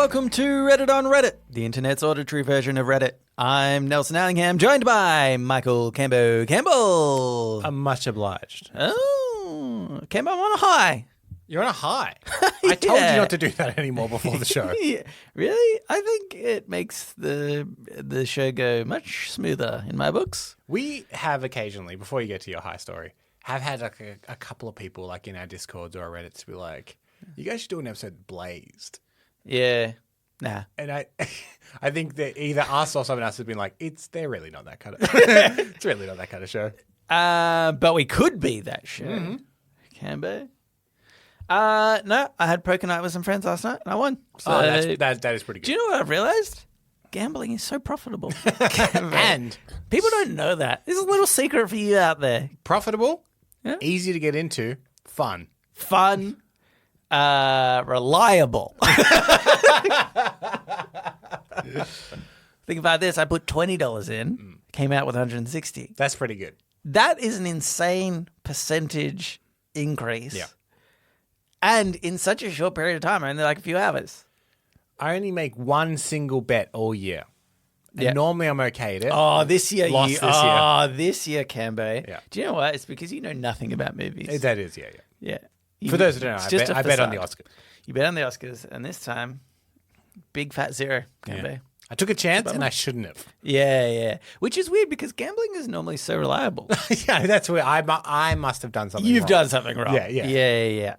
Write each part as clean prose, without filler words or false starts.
welcome to Reddit on Reddit, the internet's auditory version of Reddit. I'm Nelson Allingham, joined by Michael Cambo Campbell. I'm much obliged. Oh, Cambo, I'm on a high. You're on a high. I told you not to do that anymore before the show. Yeah. Really? I think it makes the show go much smoother in my books. We have occasionally, before you get to your high story, have had like a couple of people like in our Discords or our Reddits be like, you guys should do an episode blazed. Yeah. Nah. And I think that either us or someone else has been like, they're really not that kind of it's really not that kind of show. But we could be that show. Mm-hmm. Cambo. No, I had poker night with some friends last night and I won. So that is pretty good. Do you know what I've realized? Gambling is so profitable. And people don't know that. This is a little secret for you out there. Profitable, easy to get into, fun. Reliable. Think about this. I put $20 in, came out with $160. That's pretty good. That is an insane percentage increase. Yeah. And in such a short period of time, only like a few hours. I only make one single bet all year. And normally I'm okay at it. Oh, this year Lost this year. Oh, this year, Cambo. Yeah. Do you know what? It's because you know nothing about movies. That is, yeah. Yeah. For those who don't know, I bet on the Oscars. You bet on the Oscars, and this time, big fat zero, Cambo. Yeah. I took a chance and I shouldn't have. Yeah. Which is weird because gambling is normally so reliable. Yeah, that's weird. I must have done something You've wrong. done something wrong. Yeah.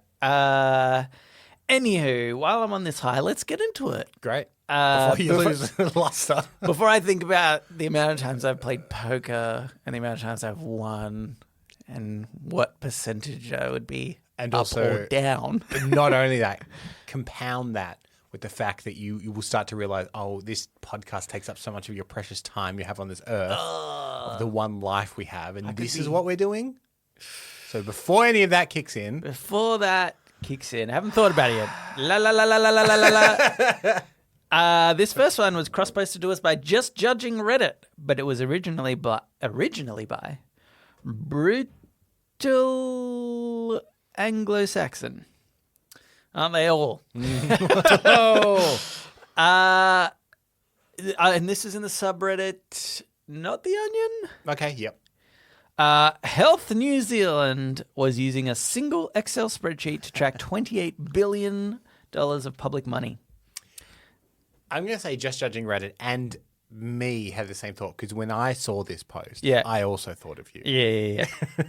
Anywho, while I'm on this high, let's get into it. Great. Before you lose luster. Before I think about the amount of times I've played poker and the amount of times I've won and what percentage I would be and up also, or down. Not only that, compound that with the fact that you will start to realize, this podcast takes up so much of your precious time you have on this earth, of the one life we have, and this is what we're doing. So before any of that kicks in. I haven't thought about it yet. La la la la la la la la. This first one was cross-posted to us by Just Judging Reddit, but it was originally by Brutal Anglo-Saxon. Aren't they all? And this is in the subreddit, not the Onion. Okay, yep. Health New Zealand was using a single Excel spreadsheet to track $28 billion of public money. I'm going to say Just Judging Reddit and me had the same thought because when I saw this post, I also thought of you. Yeah.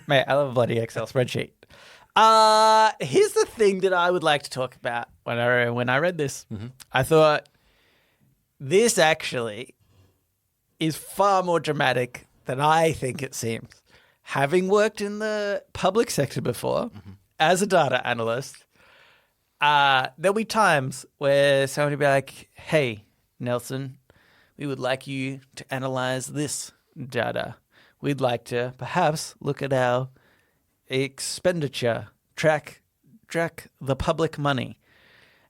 Mate, I love a bloody Excel spreadsheet. Here's the thing that I would like to talk about when I read this. Mm-hmm. I thought this actually is far more dramatic than I think it seems. Having worked in the public sector before, as a data analyst, there'll be times where someone will be like, hey, Nelson, we would like you to analyze this data. We'd like to perhaps look at our expenditure, track the public money.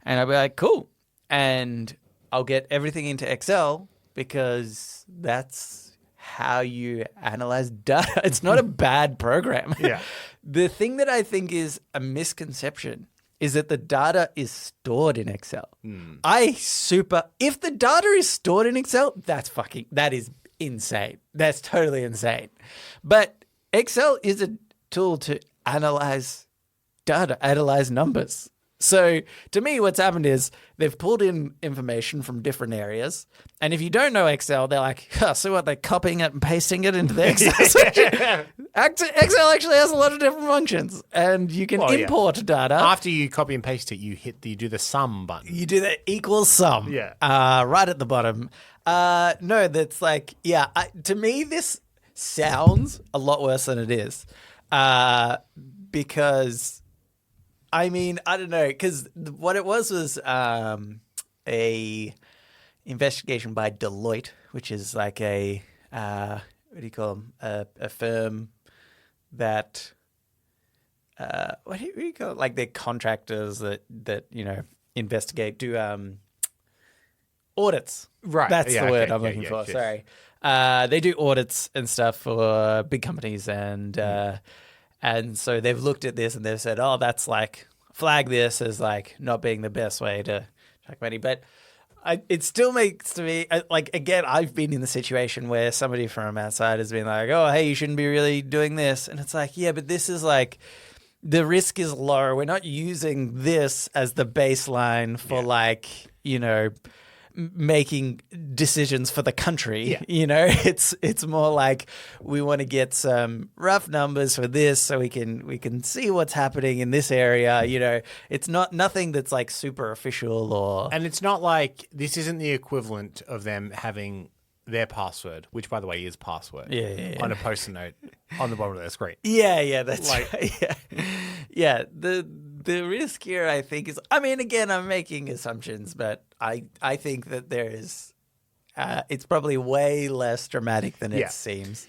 And I'll be like, cool. And I'll get everything into Excel because that's how you analyze data. It's not a bad program. Yeah. The thing that I think is a misconception is that the data is stored in Excel. If the data is stored in Excel, that is insane. That's totally insane. But Excel is a tool to analyze data, analyze numbers. So to me, what's happened is they've pulled in information from different areas. And if you don't know Excel, they're like, so what, they're copying it and pasting it into the Excel spreadsheet? Excel actually has a lot of different functions. And you can import data. After you copy and paste it, you do the sum button. You do the equals sum. Yeah. Right at the bottom. No, that's like, to me, this sounds a lot worse than it is. Because... I mean, I don't know, because what it was a investigation by Deloitte, which is like a what do you call them? A firm that what do you call it? Like they're contractors that investigate, do audits. Right, That's the word I'm looking for. Yes. Sorry, they do audits and stuff for big companies and. And so they've looked at this and they've said, that's like, flag this as like not being the best way to track money. But It still makes to me like, again, I've been in the situation where somebody from outside has been like, "Oh, hey, you shouldn't be really doing this," and it's like, yeah, but this is like the risk is low. We're not using this as the baseline for like, you know, making decisions for the country. Yeah. You know, it's more like we want to get some rough numbers for this so we can see what's happening in this area. You know, it's nothing that's like super official or. And it's not like this isn't the equivalent of them having their password, which by the way is password, on a post-it note on the bottom of their screen. Yeah, that's like, right. Yeah. The risk here, I think, is. I mean, again, I'm making assumptions, but I think that there is. It's probably way less dramatic than it seems.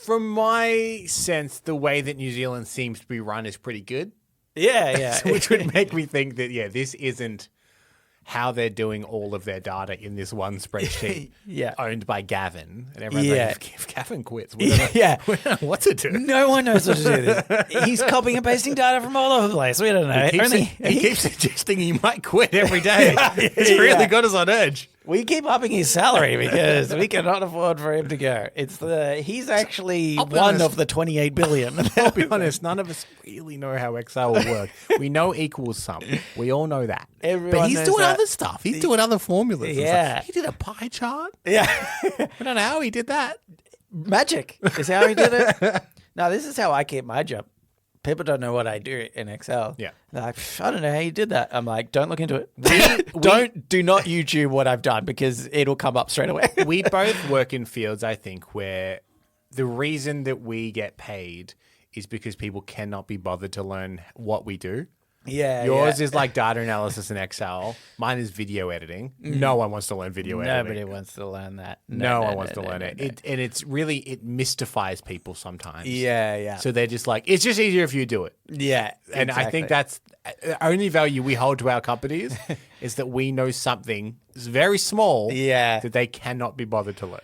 From my sense, the way that New Zealand seems to be run is pretty good. Yeah. Which would make me think that this isn't how they're doing all of their data in this one spreadsheet owned by Gavin. And everyone's like, if Gavin quits, we don't know what to do. No one knows what to do this. He's copying and pasting data from all over the place. We don't know. He keeps suggesting he might quit every day. It's really got us on edge. We keep upping his salary because we cannot afford for him to go. He's actually one of the 28 billion. I'll be honest, none of us really know how Excel will work. We know equals sum. We all know that. Everyone but he's knows doing that. other stuff. He's doing other formulas. Yeah. He did a pie chart. Yeah. I don't know how he did that. Magic is how he did it. No, this is how I keep my job. People don't know what I do in Excel. Yeah. They're like, I don't know how you did that. I'm like, don't look into it. Do not YouTube what I've done because it'll come up straight away. We both work in fields, I think, where the reason that we get paid is because people cannot be bothered to learn what we do. Yeah. Yours is like data analysis in Excel. Mine is video editing. No one wants to learn video editing. Nobody wants to learn that. No one wants to learn it. And it's really, it mystifies people sometimes. Yeah. So they're just like, it's just easier if you do it. Yeah. And I think that's the only value we hold to our companies is that we know something is very small that they cannot be bothered to learn.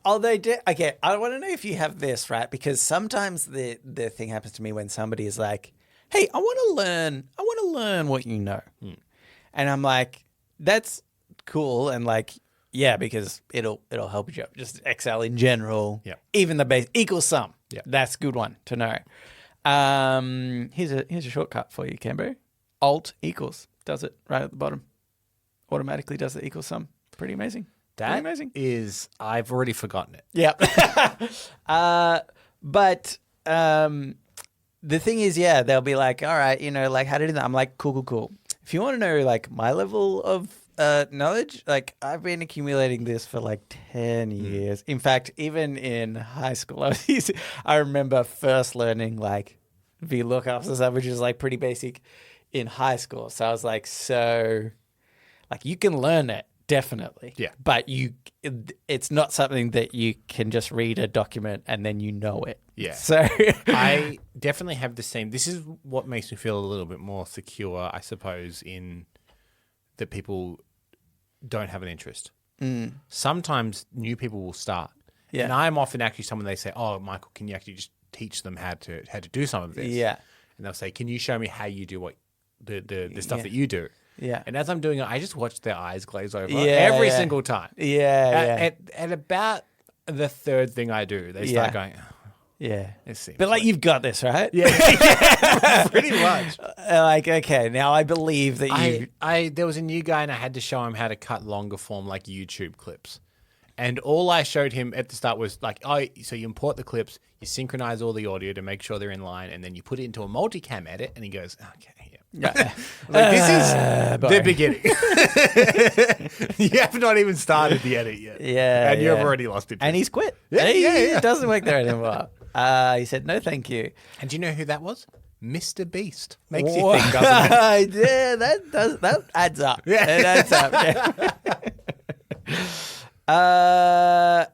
Oh, they did. Okay, I want to know if you have this, right? Because sometimes the thing happens to me when somebody is like, hey, I want to learn what you know. And I'm like, that's cool. And like, yeah, because it'll help you out. Just Excel in general. Yeah. Even the base equals sum. Yeah. That's a good one to know. Here's a shortcut for you, Cambo. Alt equals does it right at the bottom. Automatically does the equal sum. Pretty amazing. That amazing. is, I've already forgotten it. Yeah. But the thing is, they'll be like, all right, like how to do that. I'm like, cool. If you want to know like my level of knowledge, like I've been accumulating this for like 10 years. In fact, even in high school, I remember first learning like VLOOKUPs and stuff, which is like pretty basic in high school. So I was like, you can learn it. Definitely. Yeah. But it's not something that you can just read a document and then you know it. Yeah. So I definitely have the same. This is what makes me feel a little bit more secure, I suppose, in that people don't have an interest. Sometimes new people will start. Yeah. And I'm often actually someone they say, oh, Michael, can you actually just teach them how to do some of this? Yeah. And they'll say, can you show me how you do what the stuff that you do? Yeah. And as I'm doing it, I just watch their eyes glaze over Yeah, every yeah. single time. Yeah. At about the third thing I do, they start going, Yeah. it seems But like you've got this, right? Yeah, pretty much. Like, okay, now I believe that you. There was a new guy and I had to show him how to cut longer form like YouTube clips. And all I showed him at the start was like, so you import the clips, you synchronize all the audio to make sure they're in line, and then you put it into a multicam edit, and he goes, okay, Yeah. like, this is the beginning. You have not even started the edit yet. Yeah. And you've already lost it. And he's quit. Yeah. It doesn't work there anymore. He said, no, thank you. And do you know who that was? Mr. Beast. Makes you think, doesn't it? Yeah, that adds up. Yeah. It adds up.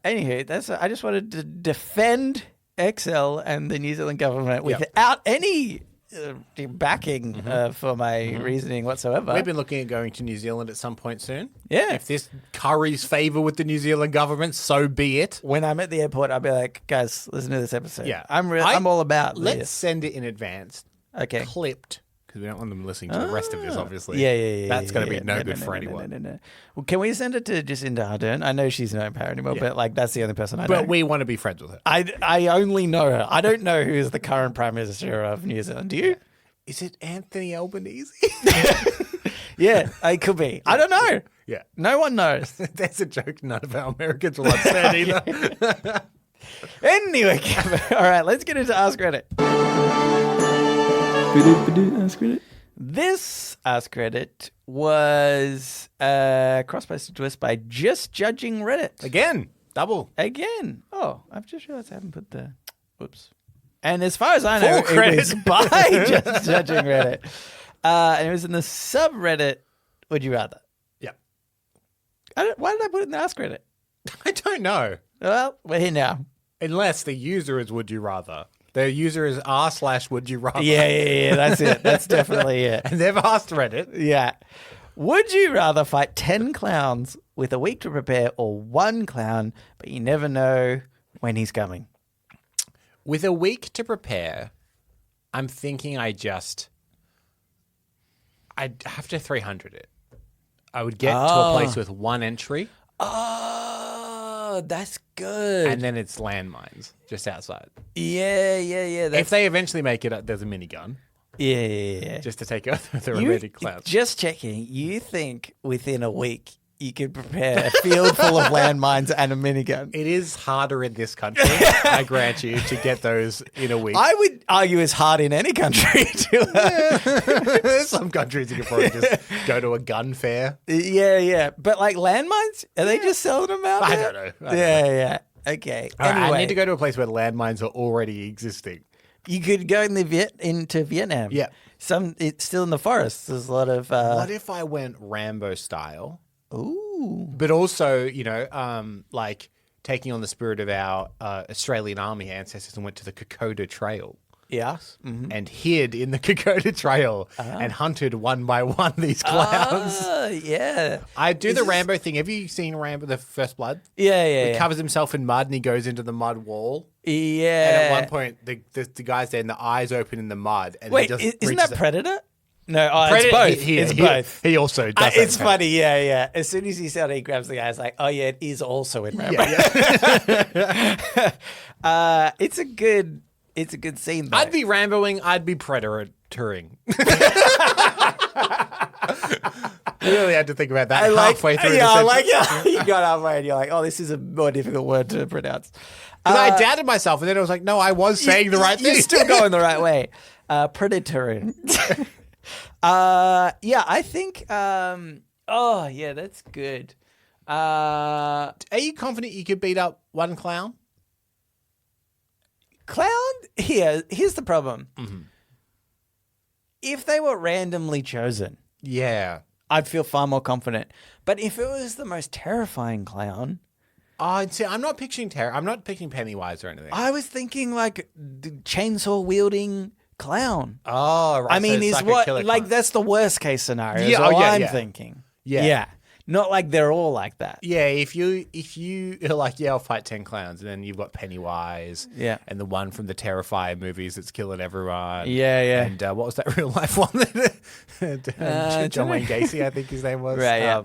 Anywho, I just wanted to defend Excel and the New Zealand government without any backing for my reasoning whatsoever. We've been looking at going to New Zealand at some point soon. Yeah. If this curries favour with the New Zealand government, so be it. When I'm at the airport, I'll be like, guys, listen to this episode. Yeah. I'm all about Let's this. send it in advance. Okay. Clipped Because we don't want them listening to the rest of this, obviously. Yeah. That's going to be no good for anyone. No. Well, can we send it to Jacinda Ardern? I know she's not power anymore, but like that's the only person I know. But we want to be friends with her. I only know her. I don't know who is the current Prime Minister of New Zealand. Do you? Is it Anthony Albanese? Yeah, it could be. I don't know. Yeah. No one knows. That's a joke none of our Americans will understand either. Anyway, all right, let's get into Ask Reddit. Ask Reddit. This Ask Reddit was cross-posted to us by Just Judging Reddit. Again. Double. Again. Oh, I've just realized I haven't put the... Whoops. And as far as I know, Full credit. it was by Just Judging Reddit. And it was in the subreddit, Would You Rather? Yeah. Why did I put it in the Ask Reddit? I don't know. Well, we're here now. Unless the user is Would You Rather. The user is r/Would You Rather. Yeah. That's it. That's definitely it. And they've asked Reddit. Yeah. Would you rather fight 10 clowns with a week to prepare or one clown, but you never know when he's coming? With a week to prepare, I'm thinking I'd have to 300 it. I would get to a place with one entry. Oh, that's good. And then it's landmines just outside. Yeah. If they eventually make it, there's a minigun. Yeah. Just to take out the remaining clowns. Just checking, you think within a week you could prepare a field full of landmines and a minigun? It is harder in this country, I grant you, to get those in a week. I would argue it's hard in any country. There's some countries you can probably just go to a gun fair. Yeah. But like landmines, are they just selling them out I there? don't know. Yeah. Okay. All right, Anyway, I need to go to a place where landmines are already existing. you could go into Vietnam. Yeah. It's still in the forests. There's a lot of... What if I went Rambo style? Ooh. But also, like taking on the spirit of our Australian Army ancestors and went to the Kokoda Trail. Yes. Mm-hmm. And hid in the Kokoda Trail and hunted one by one these clowns. Yeah. I do the Rambo thing. Have you seen Rambo, the First Blood? Yeah. He covers himself in mud and he goes into the mud wall. Yeah. And at one point, the guy's there and the eyes open in the mud. And Wait, he just isn't reaches that it. Predator? No, Predator, it's both. It's both. He also does It's that. funny, yeah. As soon as he said it, he grabs the guy. It's like, oh yeah, it is also in Rambo. Yeah. It's a good scene. Though. I'd be Ramboing. I'd be Predatoring. You really had to think about that halfway through. You got halfway and you're like, oh, this is a more difficult word to pronounce. I doubted myself, and then I was like, no, I was saying the right thing. You're still going the right way. Predatoring. Yeah, I think. That's good. Are you confident you could beat up one clown? Clown? Here's the problem. Mm-hmm. If they were randomly chosen, Yeah. I'd feel far more confident. But if it was the most terrifying clown, See, I'm not picturing terror. I'm not picturing Pennywise or anything. I was thinking like the chainsaw wielding clown. Oh, right. I mean, so it's is like a what killer like clown. that's the worst case scenario. Yeah, Is all I'm yeah. thinking. Yeah. Not like they're all like that. Yeah, if you are like, yeah, I'll fight 10 clowns, and then you've got Pennywise, Yeah. and the one from the Terrifier movies that's killing everyone, Yeah. and what was that real life one? John Wayne Gacy, I think his name was. Right, yeah.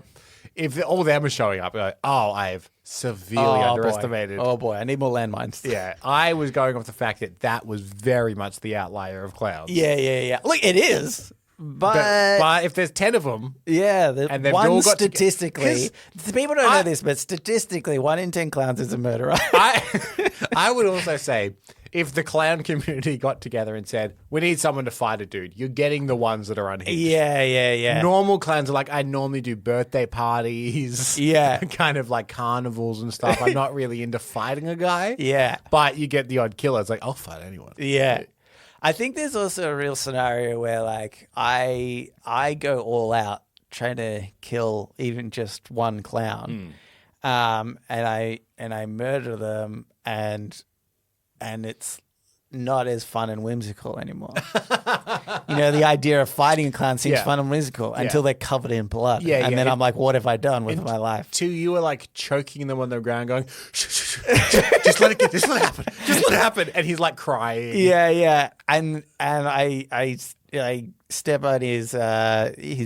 If all them are showing up, you're like, oh, I've severely underestimated. Oh boy, I need more landmines. Yeah, I was going off the fact that was very much the outlier of clowns. Yeah. Look, it is. But if there's 10 of them, Yeah, And they've one all got statistically, people don't know this, but statistically, 1 in 10 clowns is a murderer. I would also say, if the clown community got together and said, we need someone to fight a dude, you're getting the ones that are unhinged. Yeah. Normal clowns are like, I normally do birthday parties. Yeah. Kind of like carnivals and stuff. I'm not really into fighting a guy. Yeah. But you get the odd killer. It's like, I'll fight anyone. Yeah. I think there's also a real scenario where like I go all out trying to kill even just one clown. And I murder them and it's not as fun and whimsical anymore. The idea of fighting a clown seems fun and whimsical until they're covered in blood. And then I'm like, what have I done with my life? Two, you were like choking them on the ground going, shh, just let it happen. And he's like crying. Yeah. And I like step on his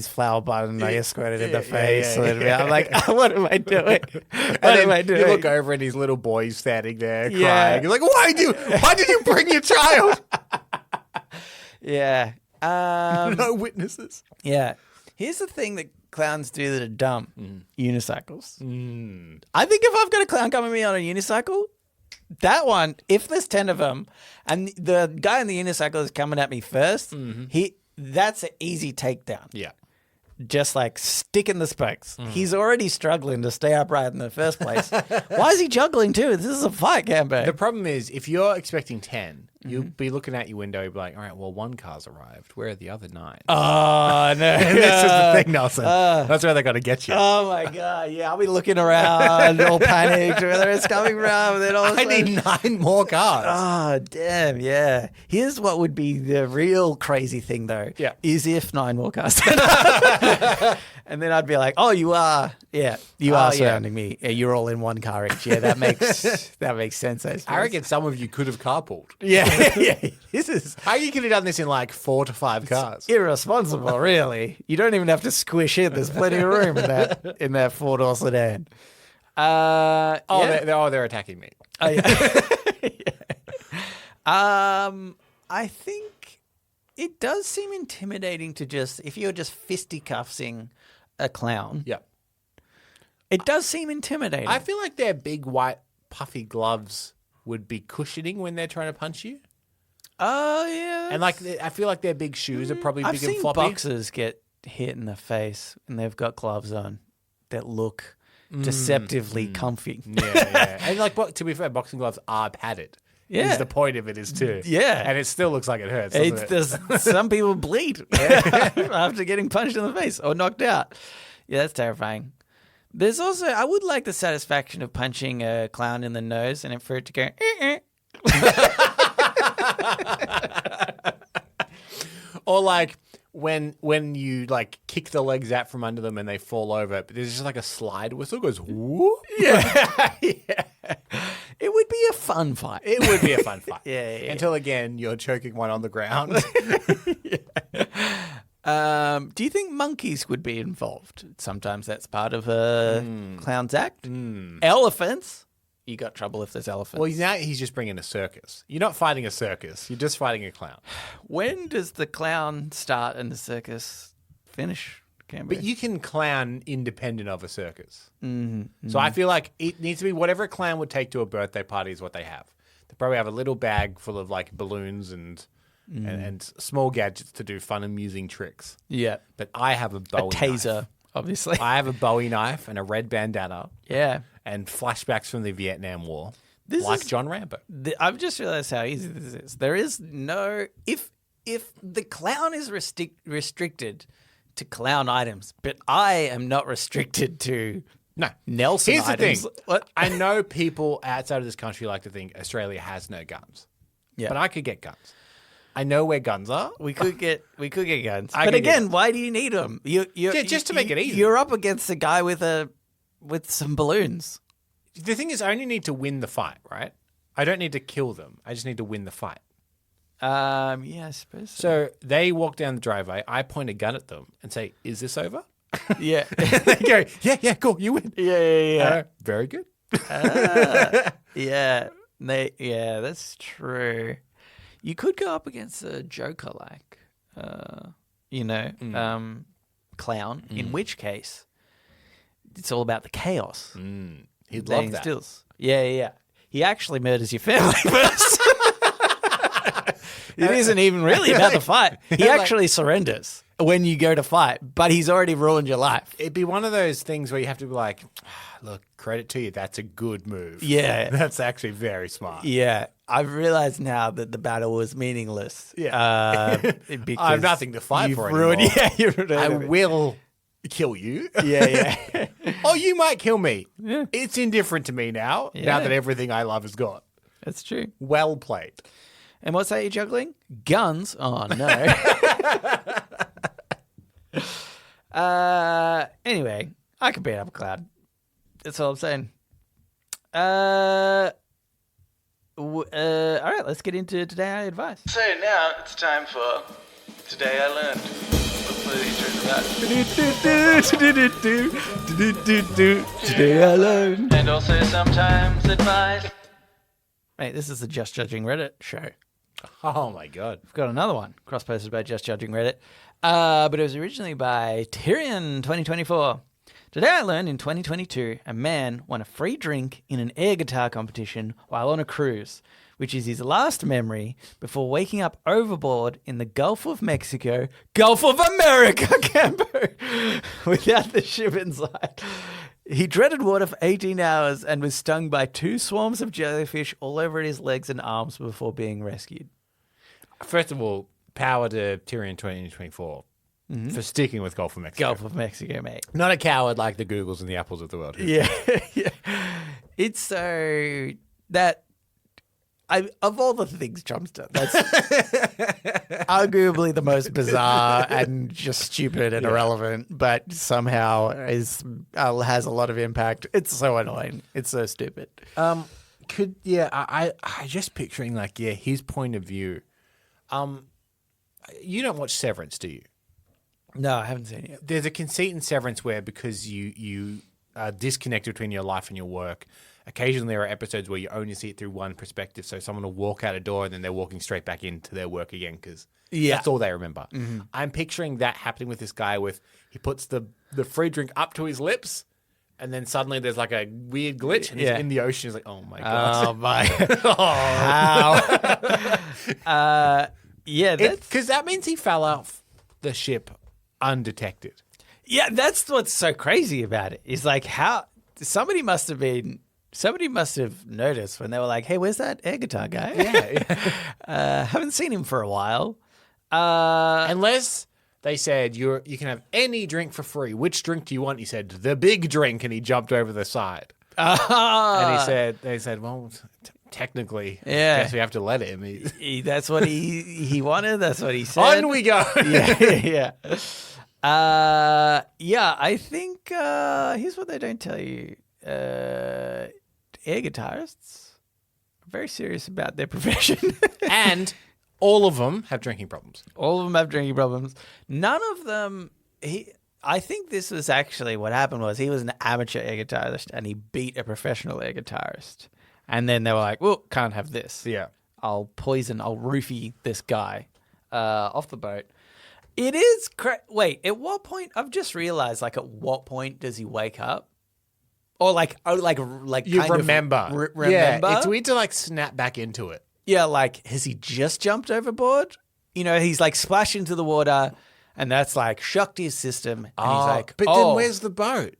flower button, I get squirted in the face. I'm like, what am I doing? What am I doing? You look over and his little boy's standing there crying. You're like, why did you bring your child? Yeah. No witnesses. Yeah. Here's the thing that clowns do that are dumb. Unicycles. I think if I've got a clown coming at me on a unicycle, that one, if there's 10 of them and the guy on the unicycle is coming at me first, that's an easy takedown. Yeah. Just like stick in the spokes. He's already struggling to stay upright in the first place. Why is he juggling too? This is a fight, Cambo. The problem is, if you're expecting 10, you'll be looking out your window, you'll be like, all right, well, one car's arrived. Where are the other 9? Oh, no. This is the thing, Nelson. That's where they got to get you. Oh, my God. Yeah, I'll be looking around all panicked whether it's coming from. And then all of a I sudden, need 9 more cars. Oh, damn, yeah. Here's what would be the real crazy thing, though. Yeah. Is if 9 more cars turned up. And then I'd be like, oh, you are. Yeah, you are surrounding me. Yeah, you're all in one car each. Yeah, that makes sense. I reckon some of you could have carpooled. Yeah. This is How you could have done this in like 4 to 5 cars? irresponsible, really. You don't even have to squish in. There's plenty of room in that 4-door sedan. They're attacking me. Oh, yeah. I think it does seem intimidating to if you're just fisticuffing a clown. Yeah. It does seem intimidating. I feel like their big white puffy gloves would be cushioning when they're trying to punch you. Oh, yeah. And like, I feel like their big shoes are probably I've big and seen floppy. boxers get hit in the face and they've got gloves on that look deceptively comfy. Yeah. And like, to be fair, boxing gloves are padded. Yeah. Is the point of it is too. Yeah. And it still looks like it hurts, doesn't it? Some people bleed after getting punched in the face or knocked out. Yeah, that's terrifying. There's also, I would like the satisfaction of punching a clown in the nose and for it to go, Or like when you like kick the legs out from under them and they fall over, but there's just like a slide whistle goes whoop. Yeah. It would be a fun fight. It would be a fun fight. Yeah. Until again you're choking one on the ground. Do you think monkeys would be involved? Sometimes that's part of a clown's act. Elephants. You got trouble if there's elephants. Well, now he's just bringing a circus. You're not fighting a circus. You're just fighting a clown. When does the clown start and the circus finish? But you can clown independent of a circus. So I feel like it needs to be whatever a clown would take to a birthday party is what they have. They probably have a little bag full of like balloons and small gadgets to do fun, amusing tricks. Yeah. But I have a Bowie taser, knife. obviously. I have a Bowie knife and a red bandana. Yeah. And flashbacks from the Vietnam War. This John Rambo. I've just realized how easy this is. There is no... If the clown is restricted to clown items, but I am not restricted to Nelson Here's items. The thing. What? I know people outside of this country like to think Australia has no guns. Yeah. But I could get guns. I know where guns are. We could get guns. But again, why do you need them? Just to make it easy. You're up against a guy with some balloons. The thing is, I only need to win the fight, right? I don't need to kill them. I just need to win the fight. Yeah, I suppose so. So they walk down the driveway. I point a gun at them and say, "Is this over?" Yeah. They go, "Yeah, cool, you win." Yeah. Very good. Yeah. That's true. You could go up against a Joker, clown. In which case, it's all about the chaos. He'd love that. Stills. Yeah. He actually murders your family first. It isn't even really about the fight. He actually surrenders when you go to fight, but he's already ruined your life. It'd be one of those things where you have to be like, look, credit to you, that's a good move. Yeah. That's actually very smart. Yeah. I've realized now that the battle was meaningless. Yeah. Because I have nothing to fight for ruined, anymore. Yeah, you ruined I everything. will kill you. Yeah. Oh, you might kill me. Yeah. It's indifferent to me now that everything I love is gone. That's true. Well played. And what's that you're juggling? Guns? Oh, no. Anyway, I can beat up a cloud. That's all I'm saying. All right, let's get into today's advice. So now it's time for Today I learned. Today I learned. And also sometimes advice. Mate, this is the Just Judging Reddit show. Oh my God. We've got another one cross-posted by Just Judging Reddit. But it was originally by Tyrion 2024. Today I learned in 2022 a man won a free drink in an air guitar competition while on a cruise, which is his last memory before waking up overboard in the Gulf of Mexico, Gulf of America, Campo, without the ship inside. He dreaded water for 18 hours and was stung by 2 swarms of jellyfish all over his legs and arms before being rescued. First of all, power to Tyrion 2024 for sticking with Gulf of Mexico. Gulf of Mexico, mate. Not a coward like the Googles and the Apples of the world. Here. Yeah. It's so that of all the things Trump's done, that's arguably the most bizarre and just stupid and irrelevant, but somehow has a lot of impact. It's so annoying. It's so stupid. I just picturing his point of view. You don't watch Severance, do you? No, I haven't seen it yet. There's a conceit in Severance where because you are disconnected between your life and your work, occasionally there are episodes where you only see it through one perspective. So someone will walk out a door and then they're walking straight back into their work again because that's all they remember. Mm-hmm. I'm picturing that happening with this guy he puts the free drink up to his lips and then suddenly there's like a weird glitch and he's in the ocean. He's like, oh my God. Oh my. How? Because that means he fell off the ship undetected. Yeah, that's what's so crazy about it. Is like how somebody must have noticed when they were like, "Hey, where's that air guitar guy?" Yeah. Haven't seen him for a while. Unless they said you can have any drink for free. Which drink do you want? He said the big drink, and he jumped over the side. And they said, well. Technically, I guess we have to let him. That's what he wanted. That's what he said. On we go. Yeah. I think here's what they don't tell you. Air guitarists are very serious about their profession. And all of them have drinking problems. All of them have drinking problems. None of them... I think this was actually what happened was he was an amateur air guitarist and he beat a professional air guitarist. And then they were like, well, can't have this. Yeah. I'll roofie this guy off the boat. It is wait, at what point? I've just realized, at what point does he wake up? Or you remember. Remember? Yeah, it's weird to snap back into it. Yeah, has he just jumped overboard? He's splashed into the water and that's shocked his system. And he's like, but then where's the boat?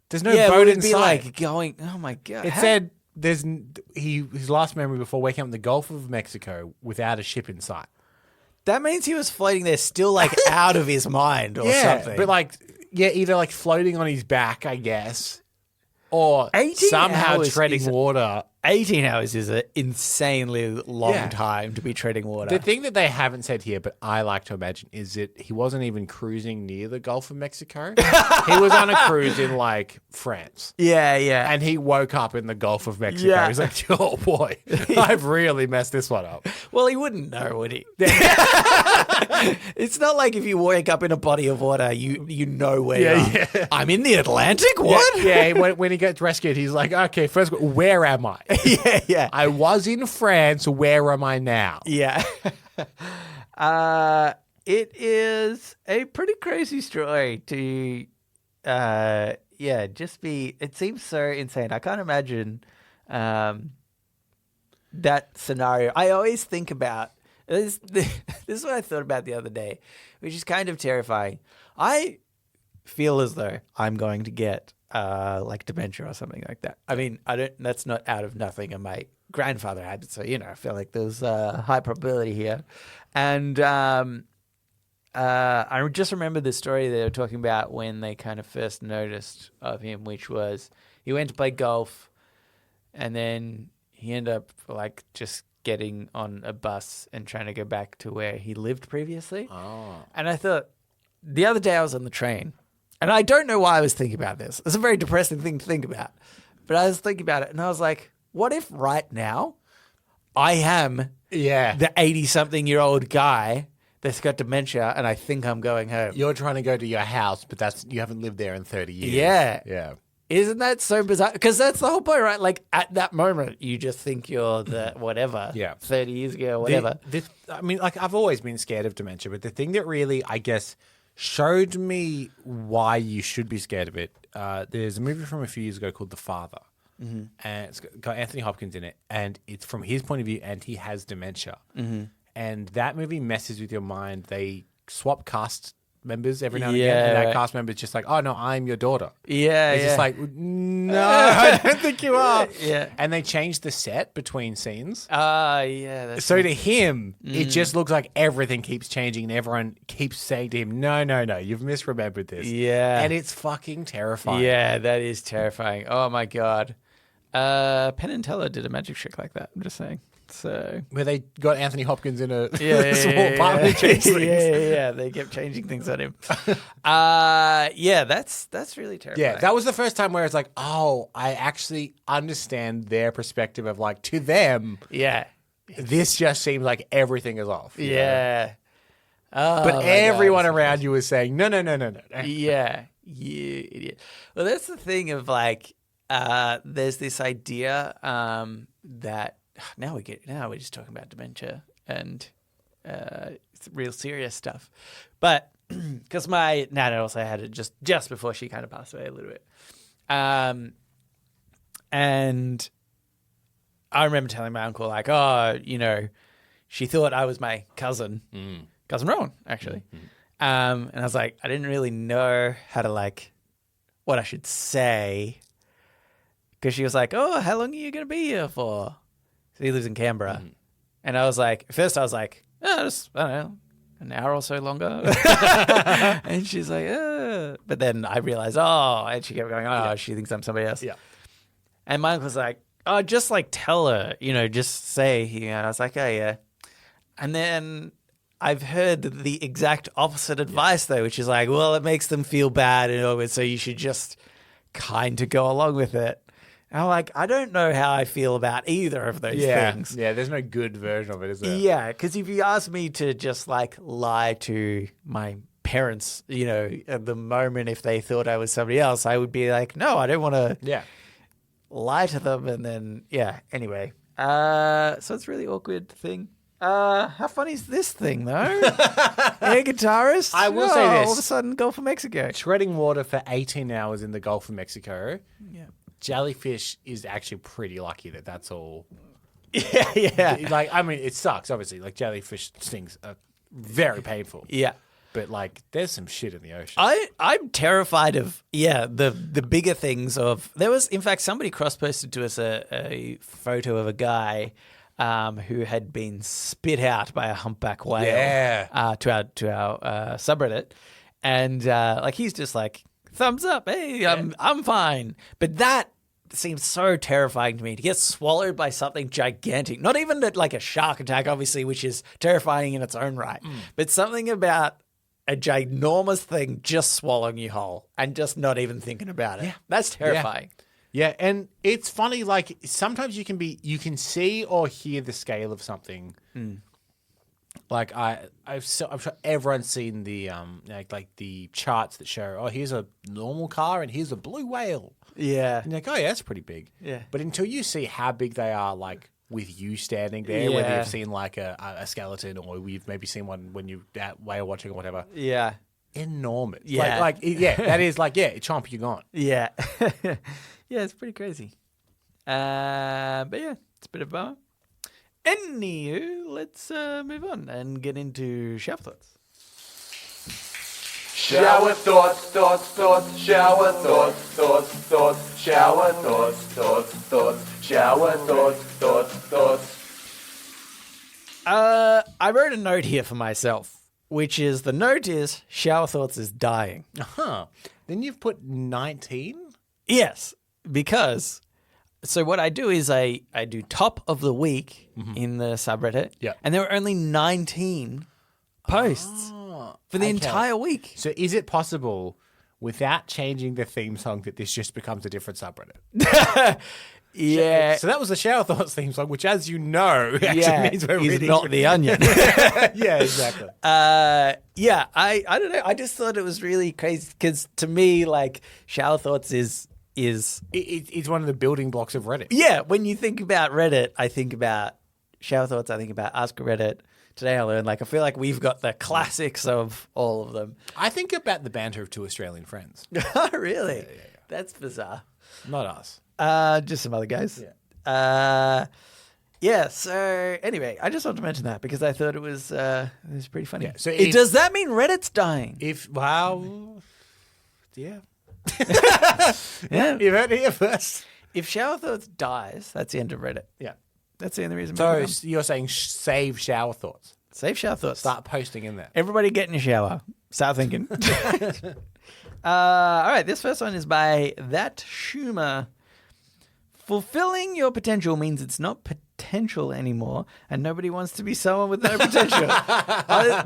There's no boat inside. Be going, oh my God. It said... his last memory before waking up in the Gulf of Mexico without a ship in sight. That means he was floating there still out of his mind or something. But either floating on his back, I guess, or somehow treading water. 18 hours is an insanely long time to be treading water. The thing that they haven't said here, but I like to imagine, is that he wasn't even cruising near the Gulf of Mexico. He was on a cruise in France. Yeah. And he woke up in the Gulf of Mexico. Yeah. He's like, oh boy, I've really messed this one up. Well, he wouldn't know, would he? It's not like if you wake up in a body of water, you know where you are. Yeah. I'm in the Atlantic? What? Yeah, when he gets rescued, he's like, okay, first, where am I? Yeah. I was in France. Where am I now? Yeah. It is a pretty crazy story to, just be, it seems so insane. I can't imagine that scenario. I always think about, this is what I thought about the other day, which is kind of terrifying. I feel as though I'm going to get dementia or something like that. I mean, that's not out of nothing. And my grandfather had it, so, I feel like there's a high probability here. And I just remember the story they were talking about when they kind of first noticed of him, which was he went to play golf and then he ended up just getting on a bus and trying to go back to where he lived previously. Oh. And I thought, the other day I was on the train, and I don't know why I was thinking about this. It's a very depressing thing to think about. But I was thinking about it, and I was like, what if right now I am the 80-something-year-old guy They've got dementia, and I think I'm going home. You're trying to go to your house, but you haven't lived there in 30 years. Yeah. Yeah. Isn't that so bizarre? Because that's the whole point, right? Like, at that moment, you just think you're the whatever. Yeah. 30 years ago, whatever. I mean, like, I've always been scared of dementia, but the thing that really, I guess, showed me why you should be scared of it, there's a movie from a few years ago called The Father. And it's got Anthony Hopkins in it, and it's from his point of view, and he has dementia. And that movie messes with your mind. They swap cast members every now and again, and that cast member is just like, oh no, I'm your daughter. It's just like, no, I don't think you are. And they change the set between scenes. So to him, it just looks like everything keeps changing, and everyone keeps saying to him, no, you've misremembered this. And it's fucking terrifying. Yeah, that is terrifying. Oh my God. Penn and Teller did a magic trick like that. I'm just saying. So where they got Anthony Hopkins in a small apartment and changed things. They kept changing things on him. That's really terrifying. Yeah, that was the first time where it's like, oh, I actually understand their perspective of like, to them, this just seems like everything is off. You know? But everyone around you is saying, no. Yeah, you idiot. Well, that's the thing of like, there's this idea that now we're just talking about dementia and it's real serious stuff. But because my Nana also had it just before she kind of passed away a little bit. And I remember telling my uncle, like, oh, you know, she thought I was my cousin Rowan, actually. And I was like, I didn't really know how to, like, what I should say. Because she was like, oh, how long are you going to be here for? So he lives in Canberra. And I was like, first I was like, oh, just, I don't know, an hour or so longer. And she's like, but then I realized, and she kept going, she thinks I'm somebody else. Yeah. And my uncle was like, oh, just like tell her, you know, just say, and I was like, oh, yeah. And then I've heard the exact opposite advice, though, which is like, well, it makes them feel bad, and so you should just kind of go along with it. And I'm like, I don't know how I feel about either of those things. Yeah, there's no good version of it, is there? Yeah, because if you ask me to just like lie to my parents, you know, at the moment if they thought I was somebody else, I would be like, no, I don't want to lie to them. And then, anyway. So it's a really awkward thing. How funny is this thing, though? Air guitarist? I will say this. All of a sudden, Gulf of Mexico. Treading water for 18 hours in the Gulf of Mexico. Yeah. Jellyfish is actually pretty lucky that that's all. Yeah. Like, I mean, it sucks, obviously. Like, jellyfish stings are very painful. Yeah. But, like, there's some shit in the ocean. I'm terrified of, the bigger things of... There was, in fact, somebody cross-posted to us a photo of a guy who had been spit out by a humpback whale to our subreddit. And, like, he's just like, thumbs up, hey, I'm fine. But that seems so terrifying to me, to get swallowed by something gigantic. Not even like a shark attack, obviously, which is terrifying in its own right, but something about a ginormous thing just swallowing you whole and just not even thinking about it. Yeah. That's terrifying. Yeah, and it's funny, like, sometimes you can see or hear the scale of something. Like, I'm sure everyone's seen the like the charts that show, oh, here's a normal car and here's a blue whale. Yeah. And you're like, oh, yeah, that's pretty big. Yeah. But until you see how big they are, like, with you standing there, whether you've seen, like, a skeleton or you've maybe seen one when you're at whale watching or whatever. Yeah. Enormous. Yeah. That is like, chomp, you're gone. Yeah. Yeah, it's pretty crazy. But yeah, it's a bit of a bummer. Anywho, let's move on and get into shower thoughts. Shower thoughts, shower thoughts, shower thoughts, shower thoughts. I wrote a note here for myself, which is, the note is, shower thoughts is dying. Then you've put 19? Yes, because... So what I do is I do top of the week in the subreddit, and there were only 19 posts for the entire week. So is it possible, without changing the theme song, that this just becomes a different subreddit? Yeah. So that was the Shower Thoughts theme song, which, as you know, actually Yeah, means we're is reading. not the Onion. Yeah, exactly. Yeah, I don't know. I just thought it was really crazy because to me, like, Shower Thoughts is It's one of the building blocks of Reddit. yeah. When you think about Reddit, I think about Shower Thoughts. I think about Ask Reddit. Today I learned, like, I feel like we've got the classics of all of them. I think about the banter of two Australian friends. Oh, really? That's bizarre. Not us. Just some other guys. Yeah. So anyway, I just wanted to mention that because I thought it was pretty funny. Yeah, so Does that mean Reddit's dying? Yeah. Yeah. You heard it here first. If Shower Thoughts dies, that's the end of Reddit. Yeah. That's the only reason. So you're saying save Shower Thoughts. Save Shower Thoughts. Start posting in there. Everybody get in a shower. Start thinking. All right. This first one is by That Schumer. Fulfilling your potential means it's not potential anymore, and nobody wants to be someone with no potential.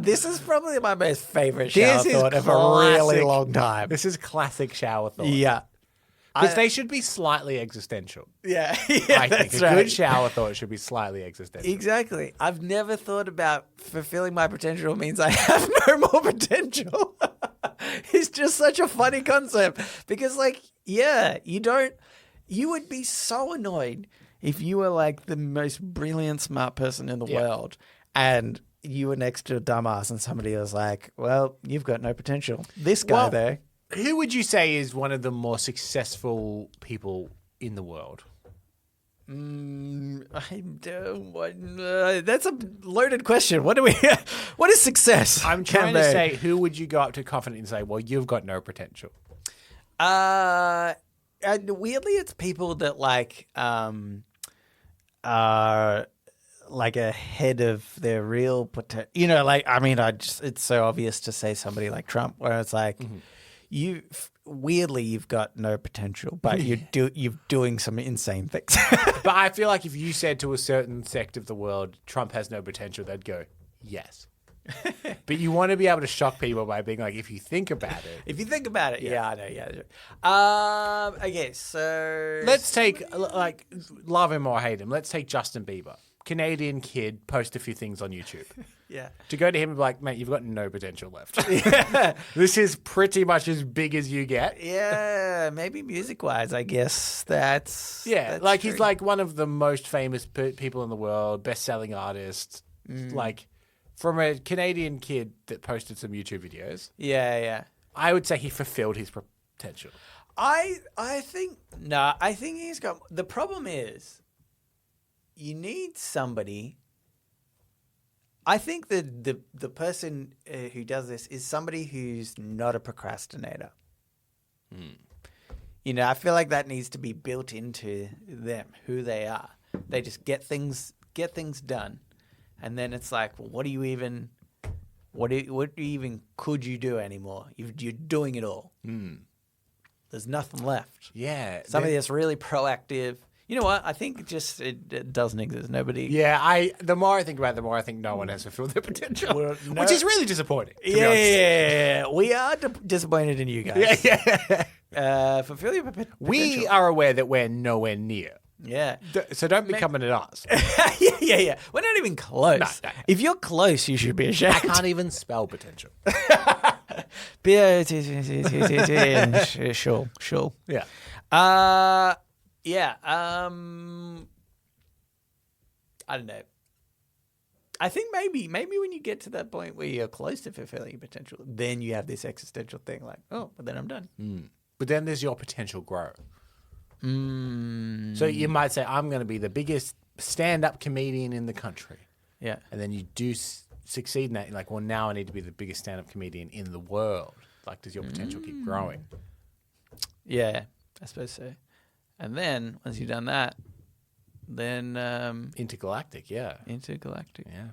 This is probably my most favorite shower thought of a really long time. This is classic Shower Thought. Yeah. Because they should be slightly existential. Yeah. I think a good shower thought should be slightly existential. Exactly. I've never thought about fulfilling my potential means I have no more potential. It's just such a funny concept because, like, yeah, you would be so annoyed if you were like the most brilliant, smart person in the world and you were next to a dumbass and somebody was like, well, you've got no potential. This guy there. Who would you say is one of the more successful people in the world? I don't. That's a loaded question. What is success? I'm trying to say, who would you go up to confidently and say, well, you've got no potential? Weirdly, it's people that like are like ahead of their real potential. You know, like, I mean, it's so obvious to say somebody like Trump, where it's like, weirdly, you've got no potential, but you're doing some insane things. But I feel like if you said to a certain sect of the world, Trump has no potential, they'd go, yes. But you want to be able to shock people by being like, if you think about it. If you think about it, yeah, I know, yeah. Okay, so Let's take, like, love him or hate him. Let's take Justin Bieber. Canadian kid, post a few things on YouTube. Yeah. To go to him and be like, mate, you've got no potential left. This is pretty much as big as you get. Yeah, maybe music-wise, I guess that's like true. he's like one of the most famous people in the world, best-selling artist. Like, from a Canadian kid that posted some YouTube videos. Yeah. I would say he fulfilled his potential. I think he's got. The problem is, you need somebody. I think that the person who does this is somebody who's not a procrastinator. You know, I feel like that needs to be built into them, who they are. They just get things done, and then it's like, well, what even could you do anymore? You're doing it all. There's nothing left. Yeah, Somebody that's really proactive. You know what? I think it doesn't exist. Nobody. Yeah, the more I think about it, the more I think no one has fulfilled their potential, which is really disappointing. To be honest. Yeah, we are disappointed in you guys. Yeah. Fulfill your potential. We are aware that we're nowhere near. Yeah. So don't be coming at us. Yeah. We're not even close. No. If you're close, you should be ashamed. I can't even spell potential. Sure. Yeah. Yeah. I don't know. I think maybe when you get to that point where you're close to fulfilling your potential, then you have this existential thing like, oh, but then I'm done. But then there's your potential grow. So you might say, I'm going to be the biggest stand-up comedian in the country. Yeah. And then you do succeed in that. You're like, well, now I need to be the biggest stand-up comedian in the world. Like, does your potential keep growing? Yeah, I suppose so. And then once you've done that, then Intergalactic, yeah. intergalactic Yeah.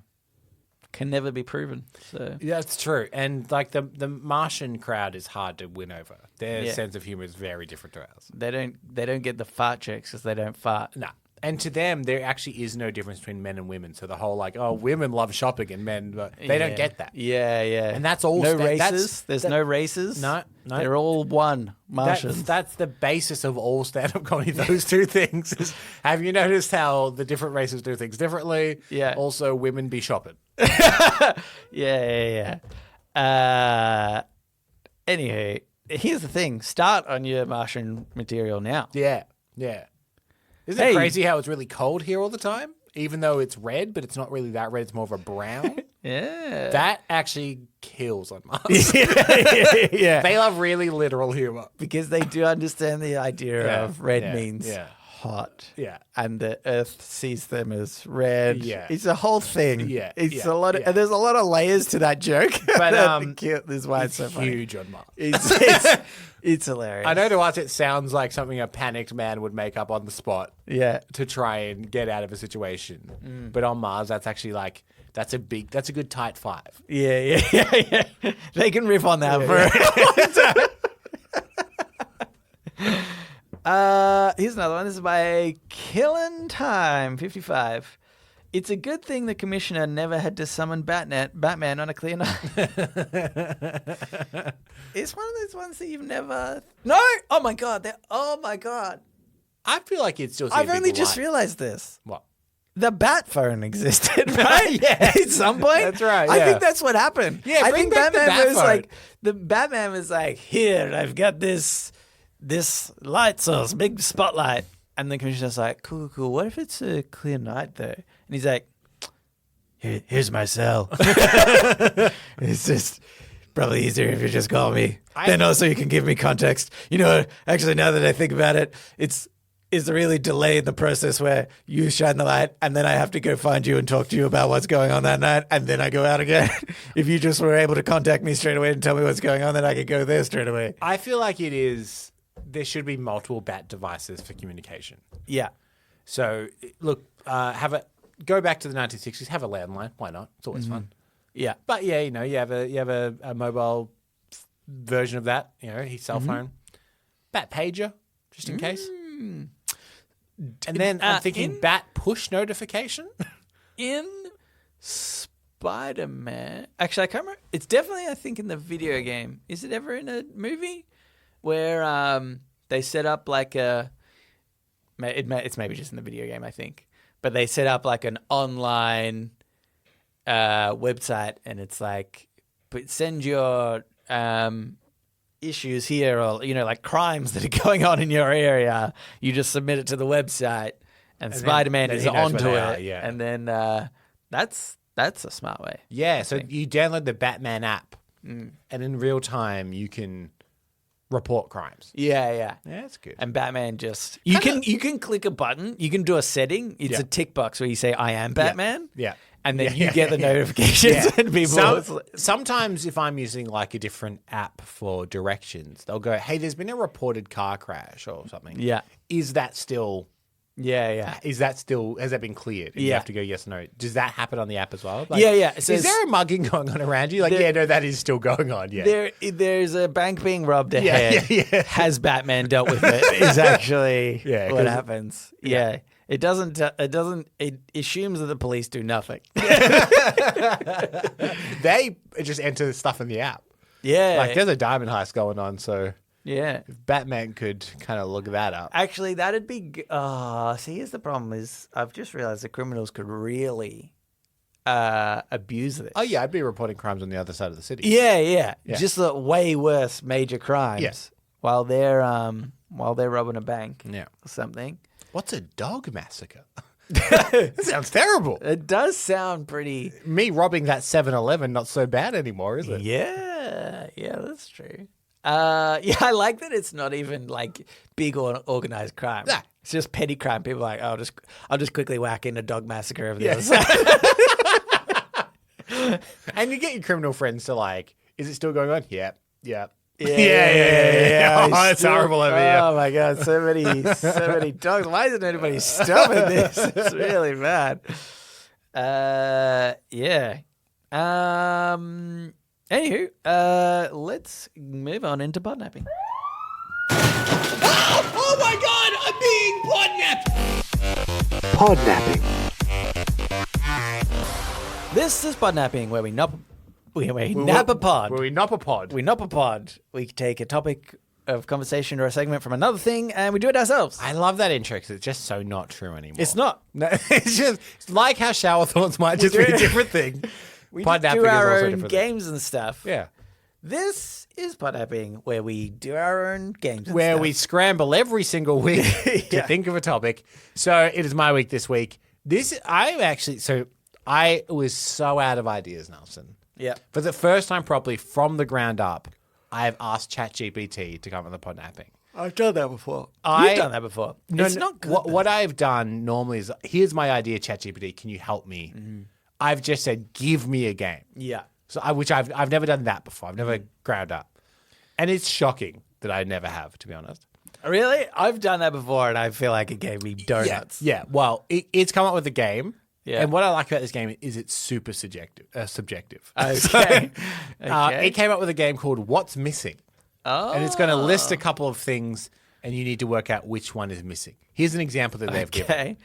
can never be proven. So Yeah, that's true. And like the Martian crowd is hard to win over. Their Yeah. sense of humor is very different to ours. they don't get the fart jokes because they don't fart. Nah. And to them, there actually is no difference between men and women. So the whole like, oh, women love shopping and men, but they don't get that. Yeah, yeah. And that's all. No races. There's no races. No. They're all one. Martians. That's the basis of all stand-up comedy. Those two things. Have you noticed how the different races do things differently? Yeah. Also, women be shopping. Yeah. Anywho, here's the thing. Start on your Martian material now. Yeah. Isn't it crazy how it's really cold here all the time? Even though it's red, but it's not really that red. It's more of a brown. Yeah. That actually kills on Mars. Yeah. They love really literal humor. Because they do understand the idea of red means hot. Yeah. And the Earth sees them as red. Yeah. It's a whole thing. Yeah. It's a lot of, and there's a lot of layers to that joke. But this is why it's so funny. huge on Mars. It's hilarious. I know to us it sounds like something a panicked man would make up on the spot. Yeah. To try and get out of a situation. But on Mars, that's actually like, that's a good tight five. Yeah. They can riff on that for a long time. Here's another one. This is by Killin' Time 55. It's a good thing the commissioner never had to summon Batman on a clear night. It's one of those ones that you've never... No! Oh, my God. I feel like it's still. I've only just realized this. What? The bat phone existed, right? Yeah. At some point. That's right, I yeah. think that's what happened. Yeah, I bring think back the bat was phone. like, the Batman was like, here, I've got this light source, big spotlight. And the commissioner's like, cool. What if it's a clear night though? And he's like, here's my cell. It's just probably easier if you just call me. Then also you can give me context. You know, actually, now that I think about it, it's really delayed the process where you shine the light and then I have to go find you and talk to you about what's going on that night and then I go out again. If you just were able to contact me straight away and tell me what's going on, then I could go there straight away. I feel like there should be multiple bat devices for communication. Yeah. So, look, go back to the 1960s, have a landline. Why not? It's always fun. Yeah. But yeah, you have a mobile version of that, his cell phone. Bat pager, just in case. And then I'm thinking bat push notification. In Spider-Man, actually, I can't remember. It's definitely, I think, in the video game. Is it ever in a movie where they set up like it's maybe just in the video game, I think, but they set up like an online website, and it's like, send your issues here, or like crimes that are going on in your area. You just submit it to the website, and Spider-Man is onto it. Yeah. And then that's a smart way. Yeah, so you download the Batman app, and in real time you can report crimes. Yeah, that's good. And Batman just you can click a button. You can do a setting. It's a tick box where you say I am Batman. Yeah. And then you get the notifications and people. Sometimes if I'm using like a different app for directions, they'll go, hey, there's been a reported car crash or something. Yeah. Is that still... Yeah. Has that been cleared? And you have to go yes or no. Does that happen on the app as well? Like, yeah. Is there a mugging going on around you? Like, that is still going on. Yeah. There's a bank being robbed ahead. Yeah. Has Batman dealt with it? Is actually what happens. Yeah. It doesn't. It assumes that the police do nothing. They just enter stuff in the app. Yeah. Like there's a diamond heist going on, so yeah, if Batman could kind of look that up. Actually, that'd be. See, here's the problem: is I've just realized the criminals could really abuse this. Oh yeah, I'd be reporting crimes on the other side of the city. Yeah. Just the way worse major crimes. Yes. While they're robbing a bank. Yeah. Or something. What's a dog massacre? That sounds terrible. It does sound pretty... Me robbing that 7-Eleven, not so bad anymore, is it? Yeah, that's true. I like that it's not even like big or organized crime. Nah. It's just petty crime. People are like, I'll just quickly whack in a dog massacre over the other side. And you get your criminal friends to like, is it still going on? Yep. Yeah. Oh, it's horrible over here. Oh my god, so many dogs. Why isn't anybody stopping this? It's really bad. Yeah. Anywho, let's move on into podnapping. Oh my god, I'm being podnapped! Podnapping. This is Podnapping, where we nap a pod. Where we nop a pod. We nap a pod. We take a topic of conversation or a segment from another thing, and we do it ourselves. I love that intro because it's just so not true anymore. It's not. No, it's like how shower thoughts might just be a different thing. We Podnapping do is our also a own different thing. games and stuff. Yeah. This is Podnapping, where we do our own games and Where stuff. we scramble every single week to think of a topic. So it is my week this week. I was so out of ideas, Nelson. Yeah. For the first time properly from the ground up, I have asked ChatGPT to come up with the Podnapping. I've done that before. I- You've done that before. It's not good. What I've done normally is, here's my idea, ChatGPT. Can you help me? I've just said, give me a game. Yeah. So which I've never done that before. I've never ground up, and it's shocking that I never have, to be honest. Really? I've done that before, and I feel like it gave me donuts. Yeah. Well, it's come up with a game. Yeah. And what I like about this game is it's super subjective. Okay. It came up with a game called What's Missing. Oh. And it's going to list a couple of things, and you need to work out which one is missing. Here's an example that they've given.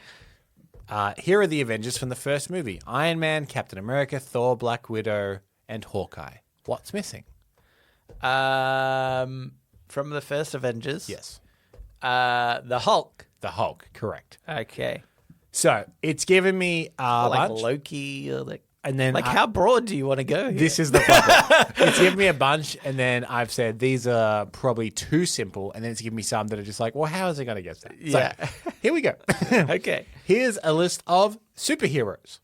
Here are the Avengers from the first movie: Iron Man, Captain America, Thor, Black Widow, and Hawkeye. What's missing? From the first Avengers. Yes. The Hulk. The Hulk, correct. Okay. So it's given me a Like bunch. Loki, or And then how broad do you want to go here? this is the problem. It's given me a bunch, and then I've said these are probably too simple, and then it's given me some that are just like, well, how is it going to guess that? Yeah. So, here we go. Okay. Here's a list of superheroes: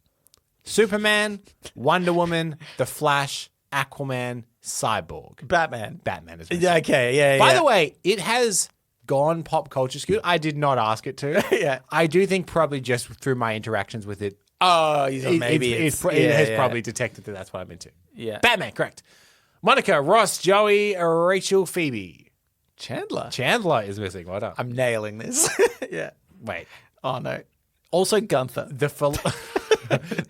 Superman, Wonder Woman, The Flash, Aquaman, Cyborg. Batman. Batman is missing. Yeah, okay. Yeah. By the way, it has gone pop culture skew. I did not ask it to. Yeah. I do think probably just through my interactions with it, Oh, you thought maybe it has probably detected that that's what I'm into. Yeah. Batman, correct. Monica, Ross, Joey, Rachel, Phoebe. Chandler. Chandler is missing. Well done. I'm nailing this. Yeah. Wait. Oh no. Also Gunther. The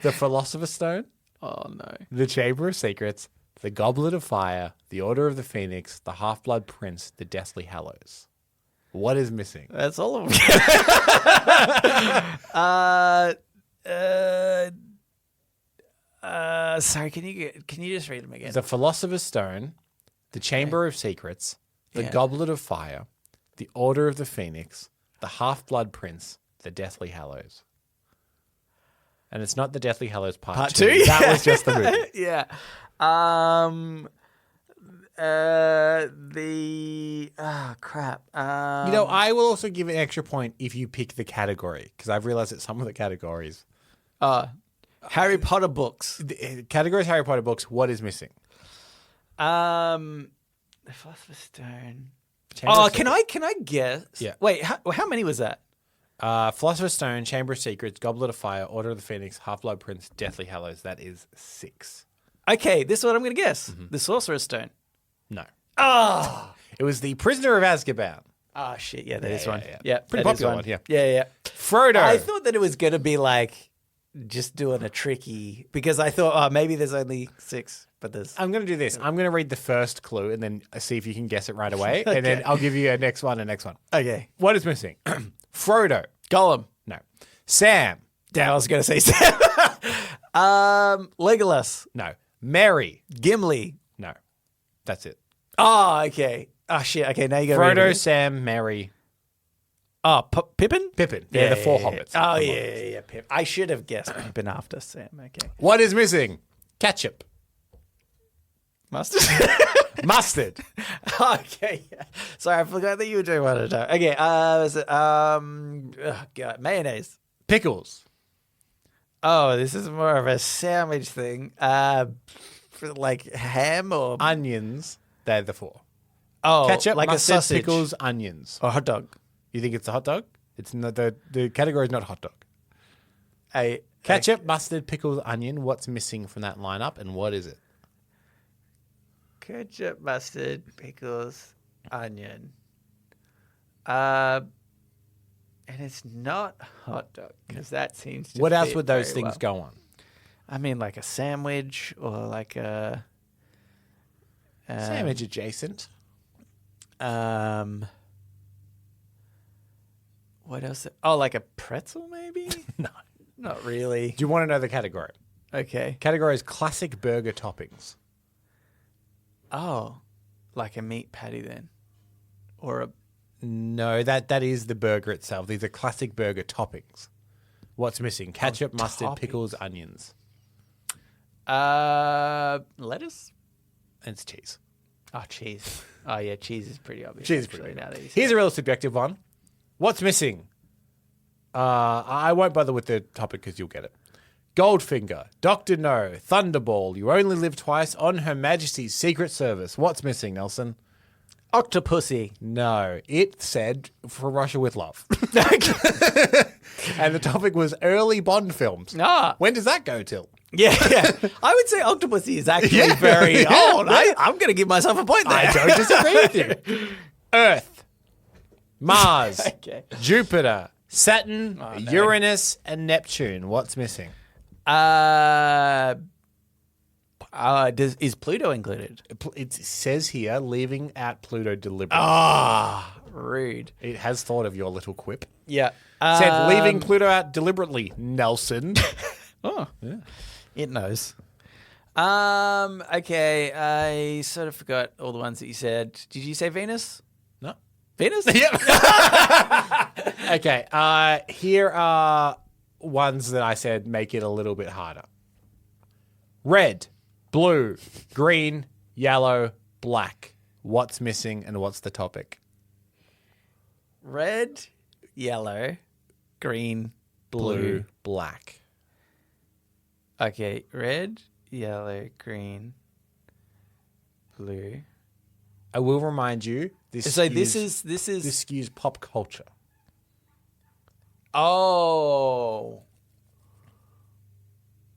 the Philosopher's Stone, Oh no. the Chamber of Secrets, the Goblet of Fire, the Order of the Phoenix, the Half-Blood Prince, the Deathly Hallows. What is missing? That's all of them. Sorry, can you just read them again? The Philosopher's Stone, the Chamber of Secrets, the Yeah. Goblet of Fire, the Order of the Phoenix, the Half-Blood Prince, the Deathly Hallows. And it's not the Deathly Hallows Part 2. That was just the movie. Yeah. Crap. I will also give an extra point if you pick the category, because I've realized that some of the categories, Harry Potter books. the categories Harry Potter books, what is missing? The Philosopher's Stone. Chamber of Can I guess? Yeah. Wait, how many was that? Philosopher's Stone, Chamber of Secrets, Goblet of Fire, Order of the Phoenix, Half-Blood Prince, Deathly Hallows. That is 6. Okay, this is what I'm going to guess. The Sorcerer's Stone. No. Oh. It was the Prisoner of Azkaban. Oh, shit. Yeah, that is yeah, one. yeah. Yeah, Pretty that is popular one, yeah. Yeah. Frodo. I thought that it was going to be like just doing a tricky, because I thought, maybe there's only 6, but there's. I'm going to do this. I'm going to read the first clue and then see if you can guess it right away. And then I'll give you a next one. Okay. What is missing? Frodo. Gollum. No. Sam. Damn, I was going to say Sam. Legolas. No. Mary. Gimli. No. That's it. Oh, okay. Oh, shit. Okay, now you got Frodo, Sam, Mary, Oh, Pippin? Pippin. They're the 4 hobbits. Oh, yeah. Pip. I should have guessed Pippin after Sam. Okay. What is missing? Ketchup. Mustard? Mustard. Okay. Yeah. Sorry, I forgot that you were doing one at a time. Okay. Was it, God, mayonnaise. Pickles. Oh, this is more of a sandwich thing. For like ham or Onions. They're the 4. Oh, Ketchup, like mustard, a sausage pickles, onions. or hot dog. You think it's a hot dog? It's not the category is not hot dog. a Ketchup, mustard, pickles, onion. What's missing from that lineup, and what is it? ketchup, mustard, pickles, onion. And it's not hot dog, because that seems to What else fit would those very things well. go on? I mean, like a sandwich or like a Sandwich adjacent. What What else? Oh, like a pretzel, maybe? No. Not really. Do you want to know the category? Okay. Category is classic burger toppings. Oh, like a meat patty then, or a No, that is the burger itself. These are classic burger toppings. What's missing? Ketchup, mustard, toppings. pickles, onions. lettuce. And it's cheese. Oh, cheese. Oh, yeah, cheese is pretty obvious. Cheese is actually, pretty now that you say Here's a real subjective one. What's missing? I won't bother with the topic because you'll get it. Goldfinger, Dr. No, Thunderball, You Only Live Twice, On Her Majesty's Secret Service. What's missing, Nelson? Octopussy. No, it said For Russia with Love. And the topic was early Bond films. Ah. When does that go till? Yeah. I would say Octopussy is actually very old. I'm going to give myself a point there. I don't disagree with you. Earth, Mars, Okay. Jupiter, Saturn, Uranus, and Neptune. What's missing? Is Pluto included? It says here, leaving out Pluto deliberately. Rude. It has thought of your little quip. Yeah. Said leaving Pluto out deliberately, Nelson. It knows. Okay, I sort of forgot all the ones that you said. Did you say Venus? No. Venus? Yep. Okay, here are ones that I said make it a little bit harder. Red, blue, green, yellow, black. What's missing and what's the topic? Red, yellow, green, blue. Black. Okay, red, yellow, green, blue. I will remind you, this skews pop culture. Oh.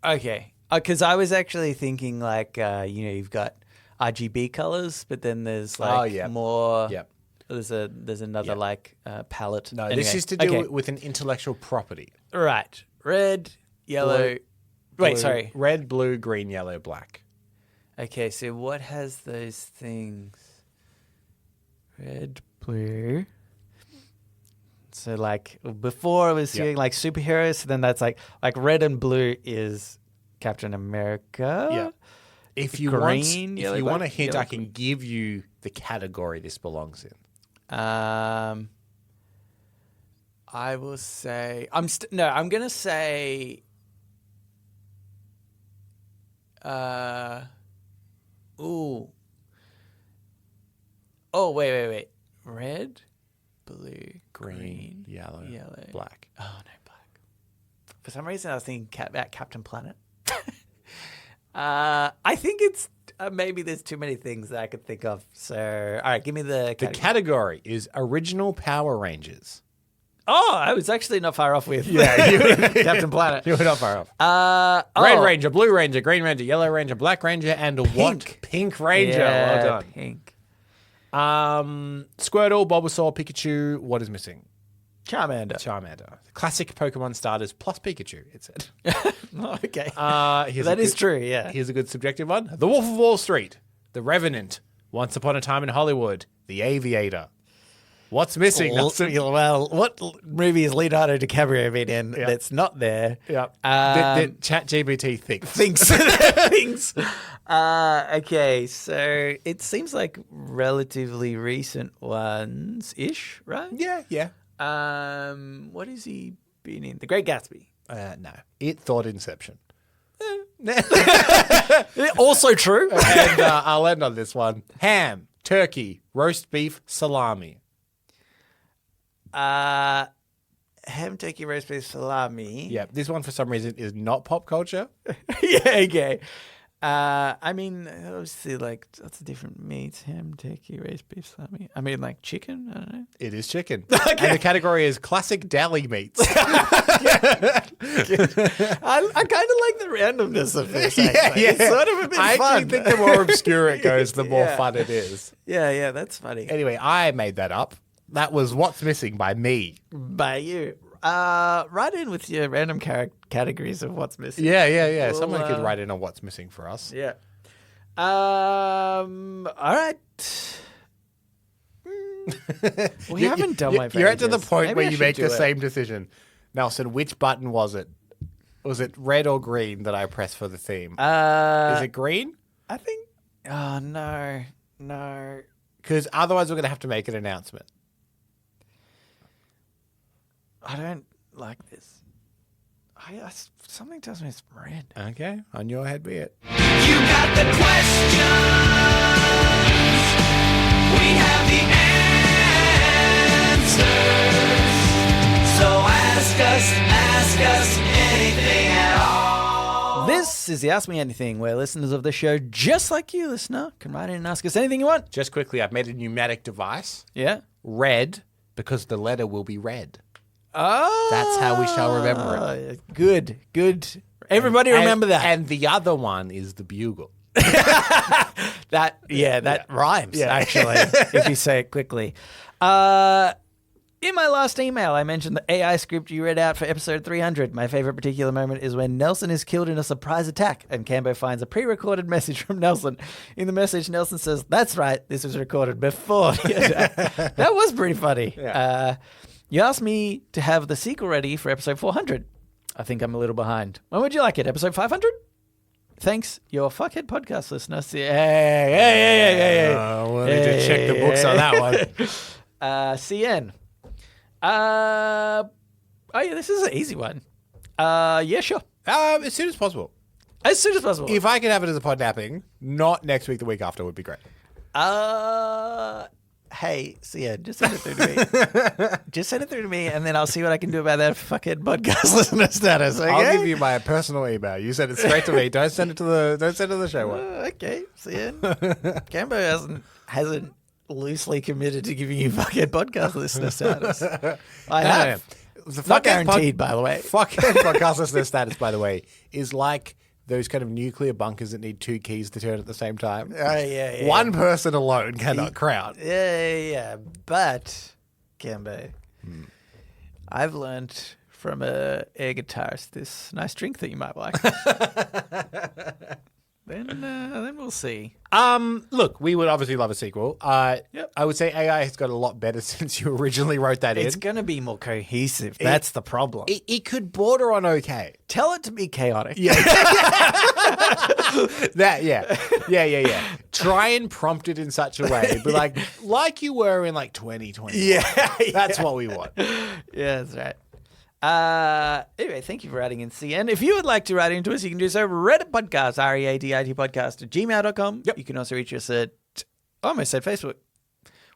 Okay. Because I was actually thinking like, you've got RGB colors, but then there's like more. Yep. There's another like palette. No, Anyway, this is to do with an intellectual property. Right. Red, yellow. Wait, sorry. Red, blue, green, yellow, black. Okay, so what has those things? Red, blue. So like before I was doing like superheroes, so then that's like red and blue is Captain America. Yeah. If you green, want a hint, I can give you the category this belongs in. I will say I'm gonna say ooh. Oh wait. Red, blue, green, yellow, black. Oh no, black. For some reason I was thinking about Captain Planet. I think it's maybe there's too many things that I could think of. So, all right, give me the category. The category is original Power Rangers. Oh, I was actually not far off with Captain Planet. You were not far off. Red Ranger, Blue Ranger, Green Ranger, Yellow Ranger, Black Ranger, and Pink. Pink Ranger. Yeah, well done. Pink. Squirtle, Bulbasaur, Pikachu. What is missing? Charmander. Classic Pokemon starters plus Pikachu, it said. Oh, okay. That is true, yeah. Here's a good subjective one. The Wolf of Wall Street, The Revenant, Once Upon a Time in Hollywood, The Aviator. What's missing? Well, what movie is Leonardo DiCaprio been in that's not there? Yeah. That ChatGPT thinks. Thinks. Okay, so it seems like relatively recent ones-ish, right? Yeah. What has he been in? The Great Gatsby. No. It thought Inception. Also true. And I'll end on this one. Ham, turkey, roast beef, salami. Ham, turkey, roast beef, salami. Yeah, this one for some reason is not pop culture. Yeah, okay. I mean, obviously, like, lots of different meats. Ham, turkey, roast beef, salami. I mean, like, chicken? I don't know. It is chicken. Okay. And the category is classic deli meats. I kind of like the randomness of this, actually. It's sort of a bit fun. I actually think the more obscure it goes, the more fun it is. Yeah, that's funny. Anyway, I made that up. That was What's Missing by me. By you. Write in with your random categories of what's missing. Yeah. Well, someone could write in on what's missing for us. Yeah. All right. We haven't done my You're at to the pages. point Maybe where I you should make do the it. same decision. Nelson, which button was it? Was it red or green that I pressed for the theme? Is it green? I think. Oh no. Because otherwise we're going to have to make an announcement. I don't like this. Something tells me it's red. Okay, on your head be it. You got the questions. We have the answers. So ask us anything at all. This is the Ask Me Anything, where listeners of the show, just like you, listener, can write in and ask us anything you want. Just quickly, I've made a pneumatic device. Yeah. Red, because the letter will be red. Oh. That's how we shall remember it. Good. Everybody remember that. And the other one is the bugle. That rhymes, actually, if you say it quickly. In my last email, I mentioned the AI script you read out for episode 300. My favorite particular moment is when Nelson is killed in a surprise attack and Cambo finds a pre-recorded message from Nelson. In the message, Nelson says, "That's right, this was recorded before the attack." That was pretty funny. Yeah. You asked me to have the sequel ready for episode 400. I think I'm a little behind. When would you like it? Episode 500? Thanks, your fuckhead podcast listeners. Hey. We'll need to check the books on that one. CN. Oh yeah, this is an easy one. Yeah, sure. As soon as possible. As soon as possible. If I could have it as a podnapping, not next week, the week after would be great. Hey, CN, just send it through to me. Just send it through to me, and then I'll see what I can do about that fucking podcast listener status. Okay? I'll give you my personal email. You send it straight to me. Don't send it to the show one. Okay, CN. Cambo hasn't loosely committed to giving you fucking podcast listener status. I have. The Not guaranteed, by the way. Fucking podcast listener status, by the way, is like those kind of nuclear bunkers that need two keys to turn at the same time. Yeah. One person alone cannot crowd. Yeah. But, Cambo, I've learned from a air guitarist this nice drink that you might like. Then we'll see. Look, we would obviously love a sequel. Yep. I would say AI has got a lot better since you originally wrote that It's in. going to be more cohesive. That's the problem. It could border on okay. Tell it to be chaotic. Yeah. Yeah. Try and prompt it in such a way, but like you were in 2020. Yeah. That's what we want. Yeah, that's right. Anyway, thank you for writing in, CN. If you would like to write into us, you can do so. Reddit podcast, READIT podcast at gmail.com. Yep. You can also reach us at, I almost said Facebook,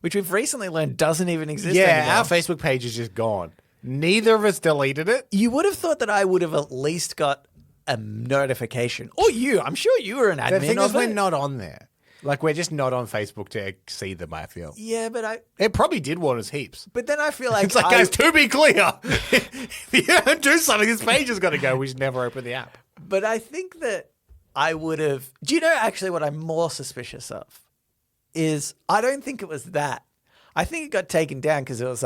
which we've recently learned doesn't even exist Yeah, anymore. our Facebook page is just gone. Neither of us deleted it. You would have thought that I would have at least got a notification. Or you. I'm sure you were an admin The thing is, of we're it. not on there. We're just not on Facebook to see them, I feel. Yeah, but It probably did warn us heaps. then I feel like It's like, guys, to be clear, if you don't do something, this page is going to go. We should never open the app. But I think that I would have. Do you know actually what I'm more suspicious of? Is I don't think it was that. I think it got taken down because it was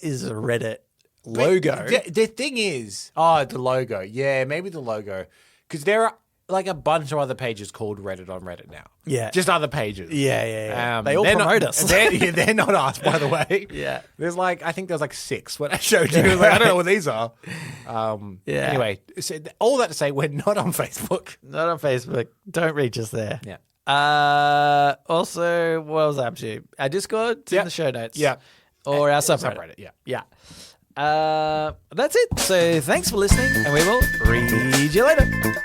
is a Reddit logo. The thing is, the logo. Yeah, maybe the logo. Because there are a bunch of other pages called Reddit on Reddit now. Yeah. Just other pages. Yeah. They all they're promote not, us. They're not us, by the way. Yeah. There's I think there's 6 when I showed you. I don't know what these are. Yeah. Anyway, so all that to say, we're not on Facebook. Not on Facebook. Don't reach us there. Yeah. Also, what was I up to? Our Discord, it's in the show notes. Yeah. Or our subreddit. Yeah. That's it. So thanks for listening, and we will read you later.